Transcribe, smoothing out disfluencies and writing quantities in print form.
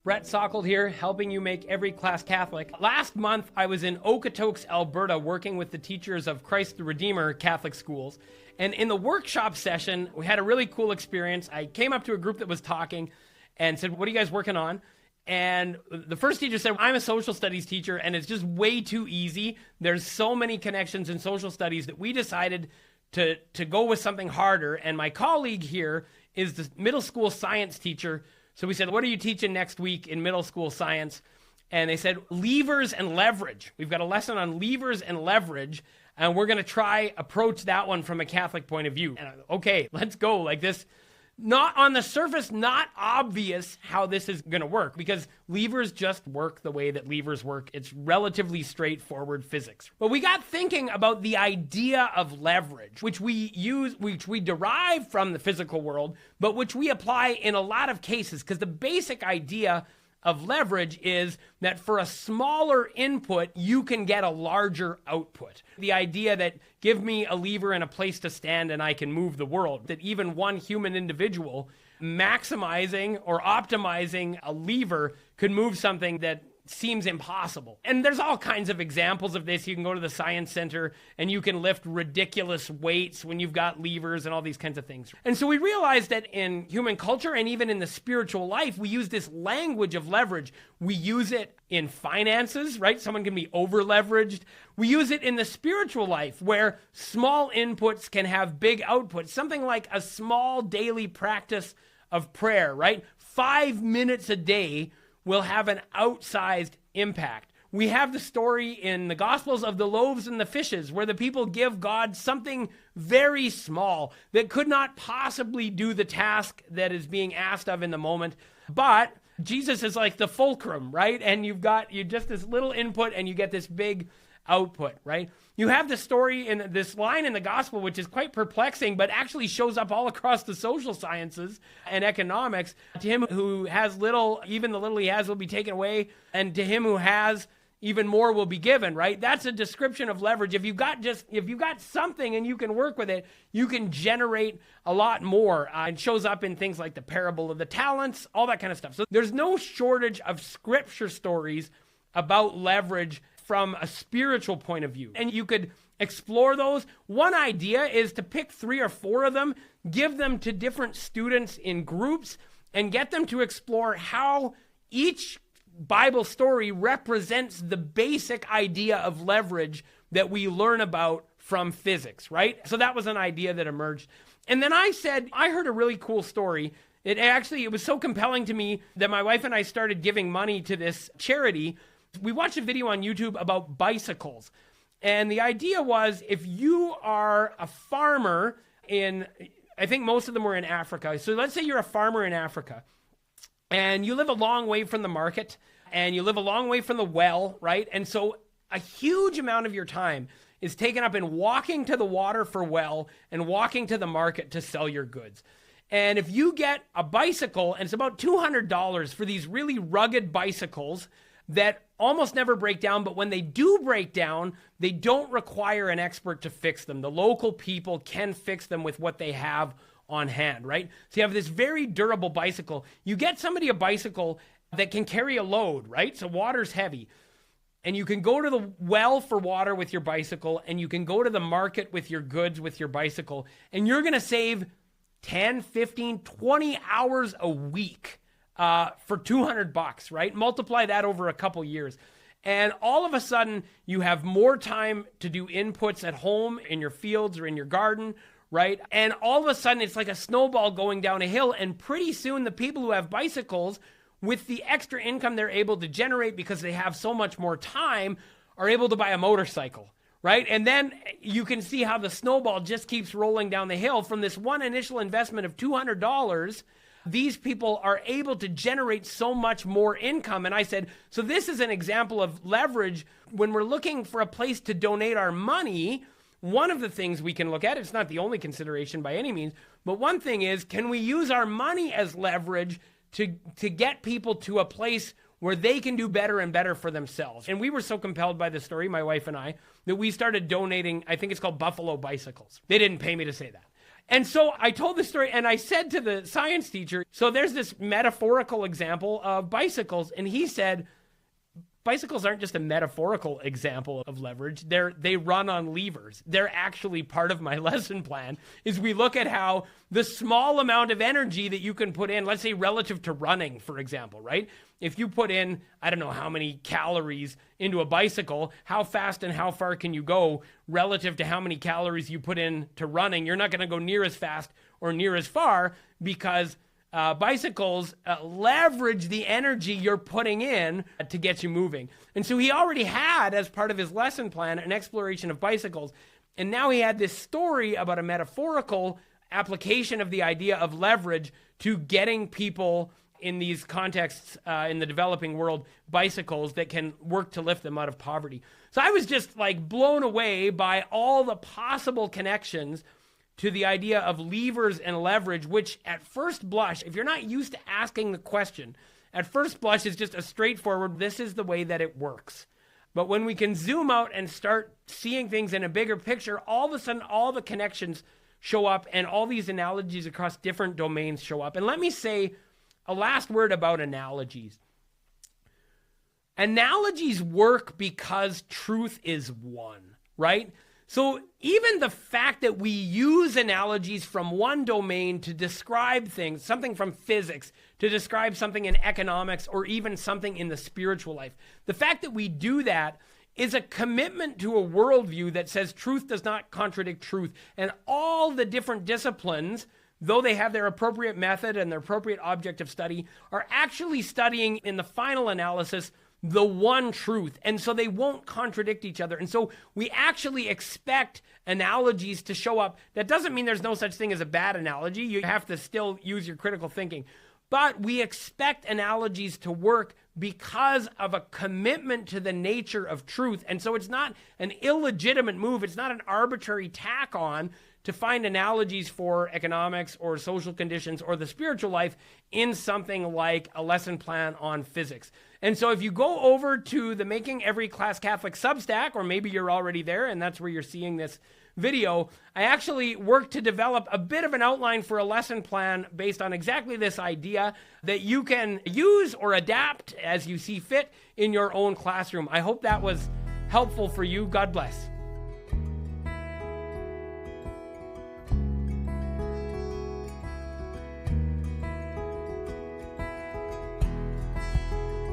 Brett Sockold here, helping you make every class Catholic. Last month, I was in Okotoks, Alberta, working with the teachers of Christ the Redeemer Catholic schools. And in the workshop session, we had a really cool experience. I came up to a group that was talking and said, "What are you guys working on?" And the first teacher said, "I'm a social studies teacher, and it's just way too easy. There's so many connections in social studies that we decided to go with something harder." And my colleague here is the middle school science teacher. So we said, "What are you teaching next week in middle school science?" And they said, "Levers and leverage. We've got a lesson on levers and leverage, and we're going to try approach that one from a Catholic point of view." And okay, let's go. Like this, not on the surface, not obvious how this is going to work, because levers just work the way that levers work. It's relatively straightforward physics. But we got thinking about the idea of leverage, which we derive from the physical world, but which we apply in a lot of cases, because the basic idea of leverage is that for a smaller input, you can get a larger output. The idea that give me a lever and a place to stand and I can move the world, that even one human individual maximizing or optimizing a lever could move something that seems impossible. And there's all kinds of examples of this. You can go to the science center and you can lift ridiculous weights when you've got levers and all these kinds of things. And so we realized that in human culture and even in the spiritual life, we use this language of leverage. We use it in finances, right? Someone can be over leveraged. We use it in the spiritual life where small inputs can have big outputs. Something like a small daily practice of prayer, right? 5 minutes a day will have an outsized impact. We have the story in the Gospels of the loaves and the fishes where the people give God something very small that could not possibly do the task that is being asked of in the moment. But Jesus is like the fulcrum, right? And you just this little input and you get this big output, right? You have the story in this line in the gospel, which is quite perplexing, but actually shows up all across the social sciences and economics. To him who has little, even the little he has will be taken away. And to him who has, even more will be given, right? That's a description of leverage. If you've got something and you can work with it, you can generate a lot more. It shows up in things like the parable of the talents, all that kind of stuff. So there's no shortage of scripture stories about leverage from a spiritual point of view. And you could explore those. One idea is to pick 3 or 4 of them, give them to different students in groups, and get them to explore how each Bible story represents the basic idea of leverage that we learn about from physics, right? So that was an idea that emerged. And then I heard a really cool story. It was so compelling to me that my wife and I started giving money to this charity. We watched a video on YouTube about bicycles. And the idea was, if you are a farmer I think most of them were in Africa. So let's say you're a farmer in Africa and you live a long way from the market and you live a long way from the well, right? And so a huge amount of your time is taken up in walking to the water for well and walking to the market to sell your goods. And if you get a bicycle, and it's about $200 for these really rugged bicycles that almost never break down, but when they do break down, they don't require an expert to fix them. The local people can fix them with what they have on hand, right? So you have this very durable bicycle. You get somebody a bicycle that can carry a load, right? So water's heavy. And you can go to the well for water with your bicycle, and you can go to the market with your goods with your bicycle, and you're going to save 10, 15, 20 hours a week for $200, right? Multiply that over a couple years. And all of a sudden, you have more time to do inputs at home, in your fields or in your garden, right? And all of a sudden, it's like a snowball going down a hill. And pretty soon, the people who have bicycles, with the extra income they're able to generate because they have so much more time, are able to buy a motorcycle, right? And then you can see how the snowball just keeps rolling down the hill. From this one initial investment of $200, these people are able to generate so much more income. And I said, so this is an example of leverage. When we're looking for a place to donate our money, one of the things we can look at, it's not the only consideration by any means, but one thing is, can we use our money as leverage to get people to a place where they can do better and better for themselves? And we were so compelled by the story, my wife and I, that we started donating, I think it's called Buffalo Bicycles. They didn't pay me to say that. And so I told this story and I said to the science teacher, so there's this metaphorical example of bicycles. And he said, bicycles aren't just a metaphorical example of leverage. They run on levers. They're actually part of my lesson plan, is we look at how the small amount of energy that you can put in, let's say relative to running, for example, right? If you put in, I don't know how many calories into a bicycle, how fast and how far can you go relative to how many calories you put in to running? You're not going to go near as fast or near as far because bicycles leverage the energy you're putting in to get you moving. And so he already had, as part of his lesson plan, an exploration of bicycles. And now he had this story about a metaphorical application of the idea of leverage to getting people in these contexts in the developing world, bicycles that can work to lift them out of poverty. So I was just like blown away by all the possible connections to the idea of levers and leverage, which at first blush, if you're not used to asking the question, at first blush is just a straightforward, this is the way that it works. But when we can zoom out and start seeing things in a bigger picture, all of a sudden, all the connections show up and all these analogies across different domains show up. And let me say a last word about analogies. Analogies work because truth is one, right? So even the fact that we use analogies from one domain to describe things, something from physics, to describe something in economics, or even something in the spiritual life, the fact that we do that is a commitment to a worldview that says truth does not contradict truth. And all the different disciplines, though they have their appropriate method and their appropriate object of study, are actually studying in the final analysis the one truth. And so they won't contradict each other. And so we actually expect analogies to show up. That doesn't mean there's no such thing as a bad analogy. You have to still use your critical thinking. But we expect analogies to work because of a commitment to the nature of truth. And so it's not an illegitimate move. It's not an arbitrary tack on to find analogies for economics or social conditions or the spiritual life in something like a lesson plan on physics. And so if you go over to the Making Every Class Catholic Substack, or maybe you're already there and that's where you're seeing this video, I actually worked to develop a bit of an outline for a lesson plan based on exactly this idea that you can use or adapt as you see fit in your own classroom. I hope that was helpful for you. God bless.